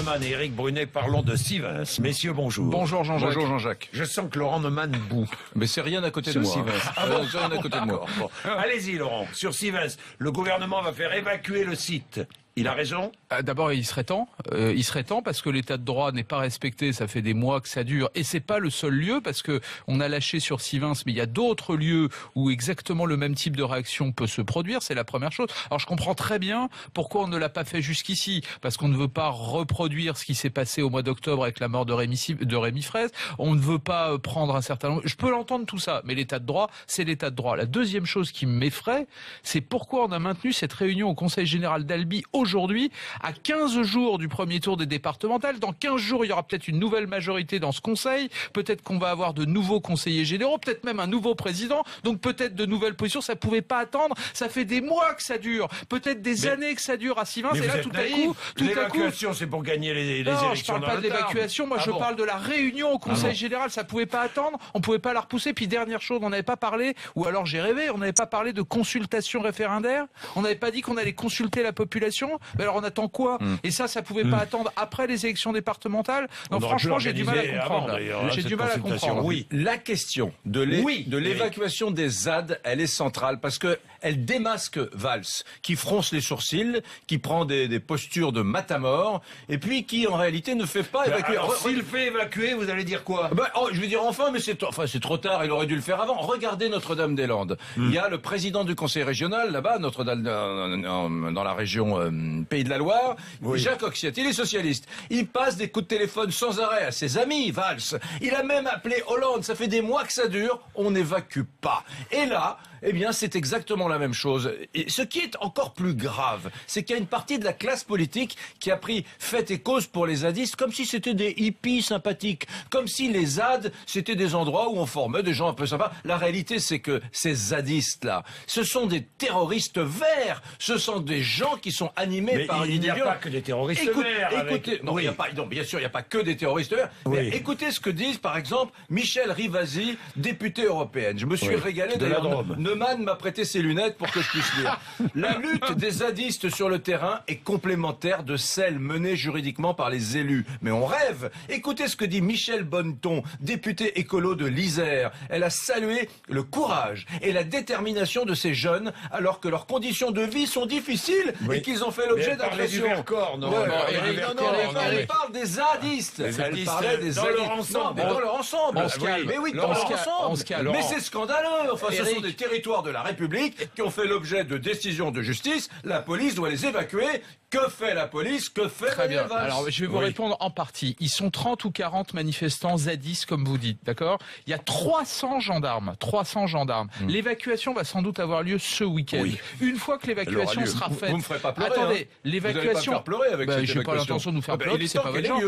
Neumann et Éric Brunet, parlons de Sivens. Messieurs, bonjour. Bonjour Jean-Jacques. Bonjour Jean-Jacques. Je sens que Laurent Neumann boue. Mais c'est rien à côté de moi. C'est rien à côté de moi. Bon. Allez-y, Laurent. Sur Sivens, le gouvernement va faire évacuer le site. Il a raison. D'abord, il serait temps. Il serait temps parce que l'état de droit n'est pas respecté. Ça fait des mois que ça dure, et c'est pas le seul lieu parce que on a lâché sur Sivens, mais il y a d'autres lieux où exactement le même type de réaction peut se produire. C'est la première chose. Alors, je comprends très bien pourquoi on ne l'a pas fait jusqu'ici, parce qu'on ne veut pas reproduire ce qui s'est passé au mois d'octobre avec la mort de Rémi Fraisse. On ne veut pas prendre un certain nombre. Je peux l'entendre tout ça, mais l'état de droit, c'est l'état de droit. La deuxième chose qui m'effraie, c'est pourquoi on a maintenu cette réunion au Conseil général d'Albi aujourd'hui, à 15 jours du premier tour des départementales. Dans 15 jours, il y aura peut-être une nouvelle majorité dans ce conseil. Peut-être qu'on va avoir de nouveaux conseillers généraux, peut-être même un nouveau président. Donc peut-être de nouvelles positions. Ça pouvait pas attendre. Ça fait des mois que ça dure. Peut-être des années que ça dure à Sivens. Et là, tout à coup, l'évacuation, c'est pour gagner les non, élections. je parle pas de l'évacuation. Moi, je parle de la réunion au Conseil général. Ça pouvait pas attendre. On pouvait pas la repousser. Puis dernière chose, on n'avait pas parlé, ou alors j'ai rêvé, on n'avait pas parlé de consultation référendaire. On n'avait pas dit qu'on allait consulter la population. Mais alors on attend quoi? Et ça pouvait pas attendre après les élections départementales. Non, franchement, j'ai du mal à comprendre. J'ai du mal à comprendre. Oui, la question de l'évacuation des ZAD, elle est centrale parce que elle démasque Valls, qui fronce les sourcils, qui prend des postures de matamor, et puis qui en réalité ne fait pas évacuer. S'il fait évacuer, vous allez dire quoi? Je vais dire mais c'est trop tard. Il aurait dû le faire avant. Regardez Notre-Dame-des-Landes. Il y a le président du conseil régional là-bas, Notre-Dame dans la région Pays de la Loire. Jacques Oxiat, il est socialiste. Il passe des coups de téléphone sans arrêt à ses amis, Valls. Il a même appelé Hollande. Ça fait des mois que ça dure. On n'évacue pas. Et là, eh bien, c'est exactement la même chose. Et ce qui est encore plus grave, c'est qu'il y a une partie de la classe politique qui a pris fait et cause pour les zadistes comme si c'était des hippies sympathiques. Comme si les ZAD, c'était des endroits où on formait des gens un peu sympas. La réalité, c'est que ces zadistes-là, ce sont des terroristes verts. Ce sont des gens qui sont animés par une il n'y a pas que des terroristes verts. Écoutez, non, bien sûr, il n'y a pas que des terroristes verts. Mais écoutez ce que disent, par exemple, Michel Rivasi, députée européenne. Je me suis régalé de la Drôme. Neumann m'a prêté ses lunettes pour que je puisse lire. La lutte des zadistes sur le terrain est complémentaire de celle menée juridiquement par les élus. Mais on rêve. Écoutez ce que dit Michel Bonneton, députée écolo de l'Isère. Elle a salué le courage et la détermination de ces jeunes alors que leurs conditions de vie sont difficiles et qu'ils ont fait l'objet d'agressions. Elle parle des zadistes. Elle parlait des zadistes. Dans leur ensemble. Mais oui, dans leur ensemble. Mais c'est scandaleux. Enfin, ce sont des territoires de la République qui ont fait l'objet de décisions de justice. La police doit les évacuer. Que fait la police? Que fait Manuel Valls? Alors, je vais vous répondre en partie. Ils sont 30 ou 40 manifestants zadistes, comme vous dites, d'accord? Il y a 300 gendarmes. 300 gendarmes. L'évacuation va sans doute avoir lieu ce week-end. Une fois que l'évacuation sera faite... Vous me ferez pas pleurer. Attendez, l'évacuation... Vous allez pas faire pleurer avec cette j'ai pas l'intention de nous faire pleurer, c'est pas votre genre.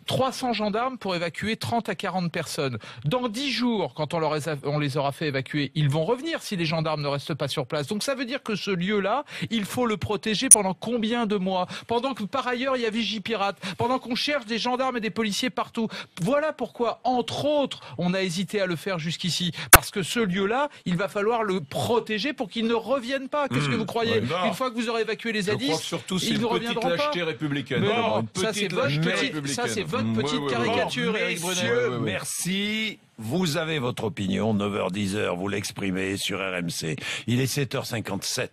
300 gendarmes pour évacuer 30 à 40 personnes. Dans 10 jours, quand on les aura fait évacuer, ils vont revenir si les gendarmes ne restent pas sur place. Donc ça veut dire que ce lieu-là, il faut le protéger pendant combien de mois? Pendant que par ailleurs, il y a Vigipirate. Pendant qu'on cherche des gendarmes et des policiers partout. Voilà pourquoi, entre autres, on a hésité à le faire jusqu'ici. Parce que ce lieu-là, il va falloir le protéger pour qu'il ne revienne pas. Qu'est-ce que vous croyez? Une fois que vous aurez évacué les zadistes, surtout ils ne reviendront pas. Lâcheté républicaine. Ça c'est votre petite caricature, Éric Brunet. Merci. Vous avez votre opinion, 9h-10h, vous l'exprimez sur RMC. Il est 7h57.